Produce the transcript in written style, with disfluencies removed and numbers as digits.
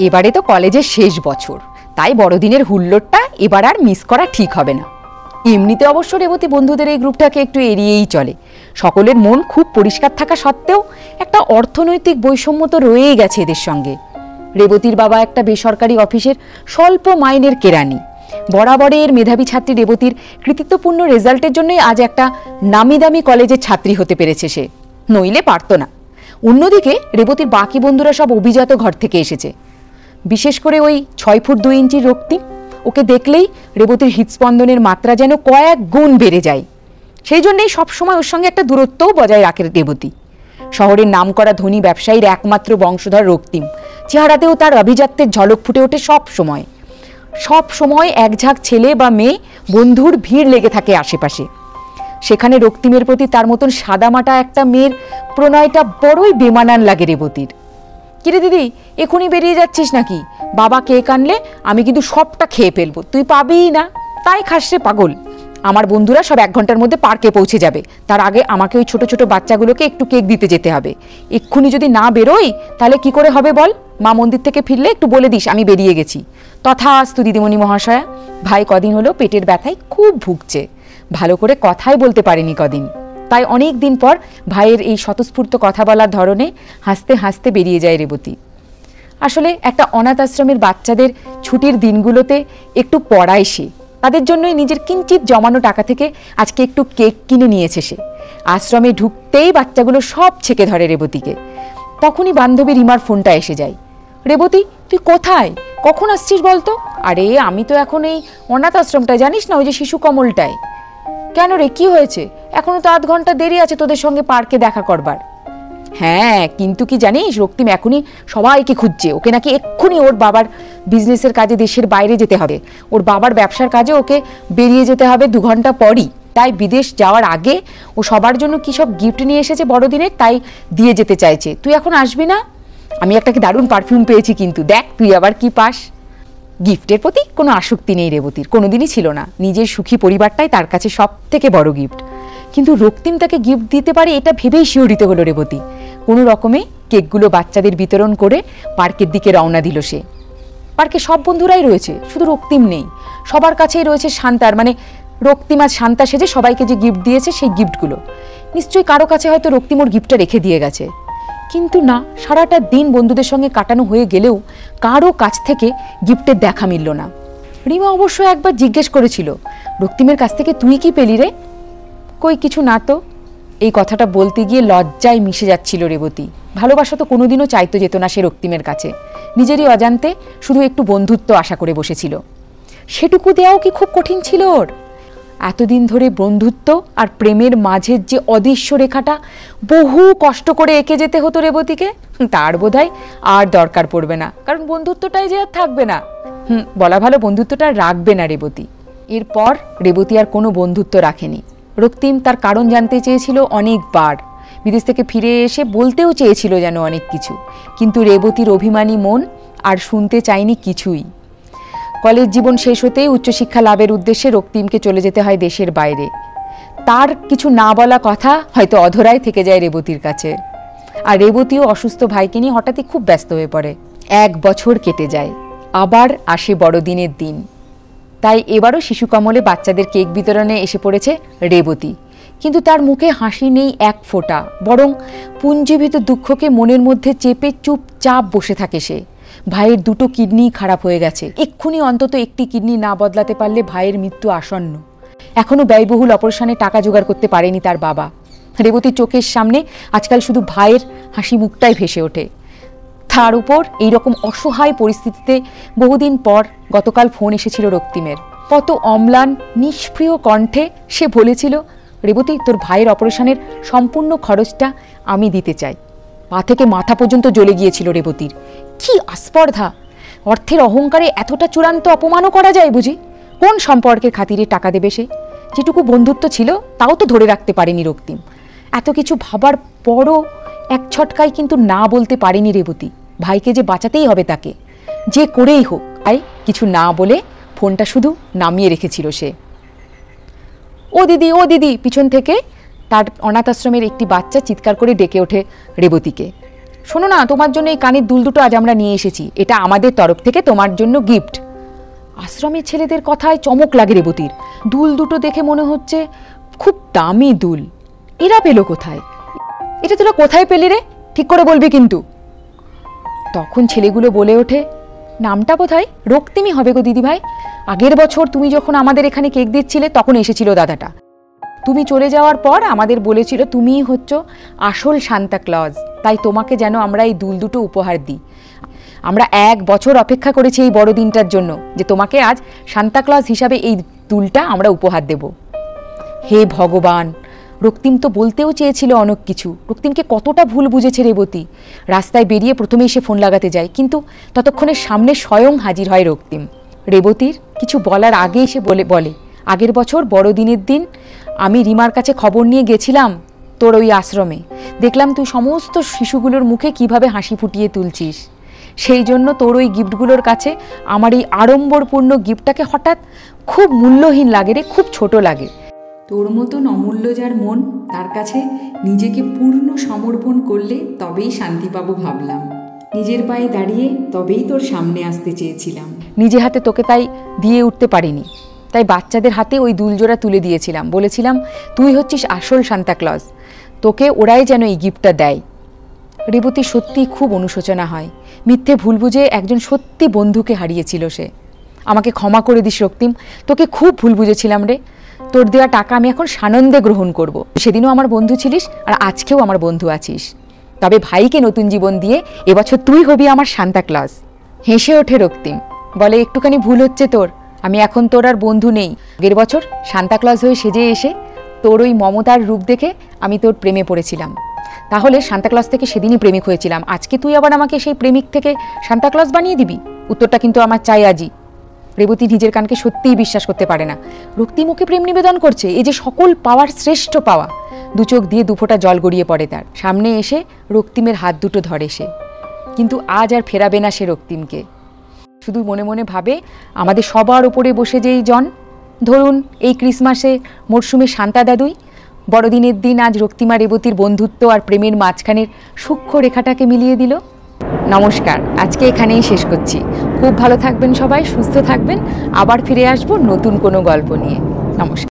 এবারে তো কলেজের শেষ বছর, তাই বড়দিনের হুল্লোড়টা এবার আর মিস করা ঠিক হবে না। এমনিতে অবশ্য রেবতী বন্ধুদের এই গ্রুপটাকে একটু এড়িয়েই চলে। সকলের মন খুব পরিষ্কার থাকা সত্ত্বেও একটা অর্থনৈতিক বৈষম্য তো রয়েই গেছে এদের সঙ্গে। রেবতীর বাবা একটা বেসরকারি অফিসের স্বল্প মাইনের কেরানি। বরাবরের মেধাবী ছাত্রী রেবতীর কৃতিত্বপূর্ণ রেজাল্টের জন্যই আজ একটা নামি দামি কলেজের ছাত্রী হতে পেরেছে সে, নইলে পারত না। অন্যদিকে রেবতীর বাকি বন্ধুরা সব অভিজাত ঘর থেকে এসেছে। বিশেষ করে ওই 6 ফুট 2 ইঞ্চির রক্তিম, ওকে দেখলেই রেবতীর হৃদস্পন্দনের মাত্রা যেন কয়েক গুণ বেড়ে যায়। সেই জন্যই সবসময় ওর সঙ্গে একটা দূরত্বও বজায় রাখে রেবতী। শহরের নামকরা ধনী ব্যবসায়ীর একমাত্র বংশধর রক্তিম, চেহারাতেও তার আভিজাত্যের ঝলক ফুটে ওঠে সব সময় এক ঝাঁক ছেলে বা মেয়ে বন্ধুর ভিড় লেগে থাকে আশেপাশে। সেখানে রক্তিমের প্রতি তার মতন সাদামাটা একটা মেয়ের প্রণয়টা বড়ই বেমানান লাগে রেবতীর। কিরে দিদি, এখনই বেরিয়ে যাচ্ছিস নাকি? বাবা কেক আনলে আমি কিন্তু সবটা খেয়ে ফেলবো, তুই পাবিই না। তাই খাস রে পাগল। আমার বন্ধুরা সব 1 ঘন্টার মধ্যে পার্কে পৌঁছে যাবে, তার আগে আমাকে ওই ছোট ছোট বাচ্চাগুলোকে একটু কেক দিতে যেতে হবে। এক্ষুনি যদি না বেরোই তাহলে কি করে হবে বল? মা মন্দির থেকে ফিরলে একটু বলে দিস আমি বেরিয়ে গেছি। তথাস্তু দিদিমণি মহাশয়া। ভাই কদিন হলো পেটের ব্যথায় খুব ভুগছে, ভালো করে কথাই বলতে পারেনি কদিন। তাই অনেক দিন পর ভাইয়ের এই স্বতঃস্ফূর্ত কথা বলার ধরনে হাসতে হাসতে বেরিয়ে যায় রেবতী। আসলে একটা অনাথ আশ্রমের বাচ্চাদের ছুটির দিনগুলোতে একটু পড়ায় সে। তাদের জন্যই নিজের কিঞ্চিত জমানো টাকা থেকে আজকে একটু কেক কিনে নিয়েছে সে। আশ্রমে ঢুকতেই বাচ্চাগুলো সব ছেকে ধরে রেবতীকে। তখনই বান্ধবী রিমার ফোনটা এসে যায়। রেবতী, তুই কোথায়? কখন আসছিস বলতো? আরে আমি তো এখন এই অনাথ আশ্রমটায়, জানিস না, ওই যে শিশু কমলটায়। কেন রে, কি হয়েছে? এখনো তো 8 ঘন্টা দেরি আছে তোদের সঙ্গে পার্কে দেখা করবার। হ্যাঁ, কিন্তু কি জানিস, রক্তিম এখনই সবাইকে খুঁজছে। ওকে নাকি এক্ষুনি ওর বাবার বিজনেসের কাজে দেশের বাইরে যেতে হবে। ওর বাবার ব্যবসার কাজে ওকে বেরিয়ে যেতে হবে 2 ঘন্টা পরই। তাই বিদেশ যাওয়ার আগে ও সবার জন্য কি সব গিফট নিয়ে এসেছে বড়দিনের, তাই দিয়ে যেতে চাইছে। তুই এখন আসবি না? আমি একটা দারুণ পারফিউম পেয়েছি, কিন্তু দেখ তুই আবার কি পাস। গিফটের প্রতি কোনো আসক্তি নেই রেবতীর, কোনোদিনই ছিল না। নিজের সুখী পরিবারটাই তার কাছে সব থেকে বড় গিফট। কিন্তু রক্তিম তাকে গিফট দিতে পারে এটা ভেবেই শিহরিত হলো রেবতী। কোনো রকমে কেকগুলো বাচ্চাদের বিতরণ করে পার্কের দিকে রওনা দিল সে। পার্কে সব বন্ধুরাই রয়েছে, শুধু রক্তিম নেই। সবার কাছেই রয়েছে শান্তার, মানে রক্তিম আজ শান্তা সেজে সবাইকে যে গিফট দিয়েছে সেই গিফটগুলো। নিশ্চয়ই কারো কাছে হয়তো রক্তিম ওর গিফটটা রেখে দিয়ে গেছে। কিন্তু না, সারাটা দিন বন্ধুদের সঙ্গে কাটানো হয়ে গেলেও কারো কাছ থেকে গিফটের দেখা মিলল না। রিমা অবশ্য একবার জিজ্ঞেস করেছিল, রক্তিমের কাছ থেকে তুই কি পেলি রে? কই কিছু না তো। এই কথাটা বলতে গিয়ে লজ্জায় মিশে যাচ্ছিল রেবতী। ভালোবাসা তো কোনোদিনও চাইতো যেত না সে রক্তিমের কাছে। নিজেরই অজান্তে শুধু একটু বন্ধুত্ব আশা করে বসেছিল। সেটুকু দেওয়াও কি খুব কঠিন ছিল ওর? এতদিন ধরে বন্ধুত্ব আর প্রেমের মাঝের যে অদৃশ্য রেখাটা বহু কষ্ট করে এঁকে যেতে হতো রেবতীকে, তার বোধহয় আর দরকার পড়বে না, কারণ বন্ধুত্বটাই যে আর থাকবে না। বলা ভালো, বন্ধুত্বটা রাখবে না রেবতী। এরপর রেবতী আর কোনো বন্ধুত্ব রাখেনি। রক্তিম তার কারণ জানতে চেয়েছিল অনেকবার, বিদেশ থেকে ফিরে এসে বলতেও চেয়েছিল যেন অনেক কিছু, কিন্তু রেবতীর অভিমানী মন আর শুনতে চায়নি কিছুই। কলেজ জীবন শেষ হতেই উচ্চশিক্ষা লাভের উদ্দেশ্যে রক্তিমকে চলে যেতে হয় দেশের বাইরে। তার কিছু না বলা কথা হয়তো অধরাই থেকে যায় রেবতীর কাছে। আর রেবতীও অসুস্থ ভাইকে নিয়ে হঠাৎই খুব ব্যস্ত হয়ে পড়ে। 1 বছর কেটে যায়, আবার আসে বড়দিনের দিন। তাই এবারও শিশু কমলে বাচ্চাদের কেক বিতরণে এসে পড়েছে রেবতী। কিন্তু তার মুখে হাসি নেই এক ফোঁটা, বরং পুঞ্জীভূত দুঃখকে মনের মধ্যে চেপে চুপচাপ বসে থাকে সে। ভাইয়ের 2টো কিডনি খারাপ হয়ে গেছে, এক্ষুনি অন্তত একটি কিডনি না বদলাতে পারলে ভাইয়ের মৃত্যু আসন্ন। এখনো ব্যয়বহুল অপারেশনে টাকা জোগাড় করতে পারেনি তার বাবা। রেবতীর চোখের সামনে আজকাল শুধু ভাইয়ের হাসি মুখটাই ভেসে ওঠে। তার উপর এইরকম অসহায় পরিস্থিতিতে বহুদিন পর গতকাল ফোন এসেছিল রক্তিমের। কত অম্লান নিষ্প্রিয় কণ্ঠে সে বলেছিল, রেবতী, তোর ভাইয়ের অপারেশনের সম্পূর্ণ খরচটা আমি দিতে চাই। পা থেকে মাথা পর্যন্ত জ্বলে গিয়েছিল রেবতীর। কি আস্পর্ধা! অর্থের অহংকারে এতটা চূড়ান্ত অপমানও করা যায় বুঝি? কোন সম্পর্কের খাতিরে টাকা দেবে সে? যেটুকু বন্ধুত্ব ছিল তাও তো ধরে রাখতে পারেনি রক্তিম। এত কিছু ভাবার পরও এক ছটকায় কিন্তু না বলতে পারেনি রেবতী। ভাইকে যে বাঁচাতেই হবে তাকে, যে করেই হোক। তাই কিছু না বলে ফোনটা শুধু নামিয়ে রেখেছিল সে। ও দিদি, ও দিদি, পিছন থেকে তার অনাথ আশ্রমের একটি বাচ্চা চিৎকার করে ডেকে ওঠে রেবতীকে। শোনো না, তোমার জন্য এই কানের দুল দুটো আজ আমরা নিয়ে এসেছি, এটা আমাদের তরফ থেকে তোমার জন্য গিফট। আশ্রমের ছেলেদের কথায় চমক লাগে রেবতীর। দুল দুটো দেখে মনে হচ্ছে খুব দামি দুল। এরা পেলো কোথায়? এটা তোরা কোথায় পেলি রে? ঠিক করে বলবি কিন্তু। তখন ছেলেগুলো বলে ওঠে, নামটা কোথায়? রক্তিমি হবে গো দিদিভাই। আগের বছর তুমি যখন আমাদের এখানে কেক দিচ্ছিলে তখন এসেছিল দাদাটা। তুমি চলে যাওয়ার পর আমাদের বলেছিল তুমিই হচ্ছ আসল সান্তা ক্লজ, তাই তোমাকে যেন আমরা এই দুল দুটো উপহার দিই। আমরা 1 বছর অপেক্ষা করেছি এই বড় দিনটার জন্য, যে তোমাকে আজ সান্তা ক্লজ হিসাবে এই দুলটা আমরা উপহার দেব। হে ভগবান, রক্তিম তো বলতেও চেয়েছিল অনেক কিছু। রক্তিমকে কতটা ভুল বুঝেছে রেবতী। রাস্তায় বেরিয়ে প্রথমে এসে ফোন লাগাতে যায়, কিন্তু ততক্ষণে সামনে স্বয়ং হাজির হয় রক্তিম। রেবতীর কিছু বলার আগে এসে বলে আগের বছর বড়দিনের দিন আমি রিমার কাছে খবর নিয়ে গেছিলাম তোর ওই আশ্রমে। দেখলাম তুই সমস্ত শিশুগুলোর মুখে কিভাবে হাসি ফুটিয়ে তুলছিস। সেই জন্য তোর ওই গিফটগুলোর কাছে আমার এই আড়ম্বরপূর্ণ গিফটটাকে হঠাৎ খুব মূল্যহীন লাগে রে, খুব ছোট লাগে। তোর মতন অমূল্য যার মন, তার কাছে নিজেকে পূর্ণ সমর্পণ করলে তবেই শান্তি পাবো ভাবলাম। নিজের পায়ে দাঁড়িয়ে তবেই তোর সামনে আসতে চেয়েছিলাম। নিজে হাতে তোকে তাই দিয়ে উঠতে পারিনি, তাই বাচ্চাদের হাতে ওই দুলজোড়া তুলে দিয়েছিলাম। বলেছিলাম তুই হচ্ছিস আসল সান্তা ক্লজ, তোকে ওরাই যেন এই গিফটটা দেয়। রেবতী সত্যিই খুব অনুশোচনা হয়। মিথ্যে ভুল বুঝে একজন সত্যি বন্ধুকে হারিয়েছিল সে। আমাকে ক্ষমা করে দিস রক্তিম, তোকে খুব ভুল বুঝেছিলাম রে। তোর দেওয়া টাকা আমি এখন সানন্দে গ্রহণ করব। সেদিনও আমার বন্ধু ছিলিস, আর আজকেও আমার বন্ধু আছিস। তবে ভাইকে নতুন জীবন দিয়ে এবছর তুই হবি আমার সান্তা ক্লজ। হেসে ওঠে রক্তিম, বলে একটুখানি ভুল হচ্ছে তোর, আমি এখন তোর আর বন্ধু নেই। আগের বছর সান্তা ক্লজ হয়ে সেজে এসে তোর ওই মমতার রূপ দেখে আমি তোর প্রেমে পড়েছিলাম। তাহলে সান্তা ক্লজ থেকে সেদিনই প্রেমিক হয়েছিলাম, আজকে তুই আবার আমাকে সেই প্রেমিক থেকে সান্তা ক্লজ বানিয়ে দিবি? উত্তরটা কিন্তু আমার চাই আজই। রেবতী নিজের কানকে সত্যিই বিশ্বাস করতে পারে না। রক্তিম ওকে প্রেম নিবেদন করছে, এই যে সকল পাওয়ার শ্রেষ্ঠ পাওয়া। দু চোখ দিয়ে দুফোঁটা জল গড়িয়ে পড়ে তার। সামনে এসে রক্তিমের হাত দুটো ধরে সে, কিন্তু আজ আর ফেরাবে না সে রক্তিমকে। শুধু মনে মনে ভাবে আমাদের সবার ওপরে বসে যেই জন, ধরুন এই ক্রিসমাসে মরশুমে শান্তা দাদুই, বড়দিনের দিন আজ রক্তিমা রেবতীর বন্ধুত্ব আর প্রেমের মাঝখানের সূক্ষ্ম রেখাটাকে মিলিয়ে দিল। নমস্কার, আজকে এখানেই শেষ করছি। খুব ভালো থাকবেন সবাই, সুস্থ থাকবেন। আবার ফিরে আসবো নতুন কোনো গল্প নিয়ে। নমস্কার।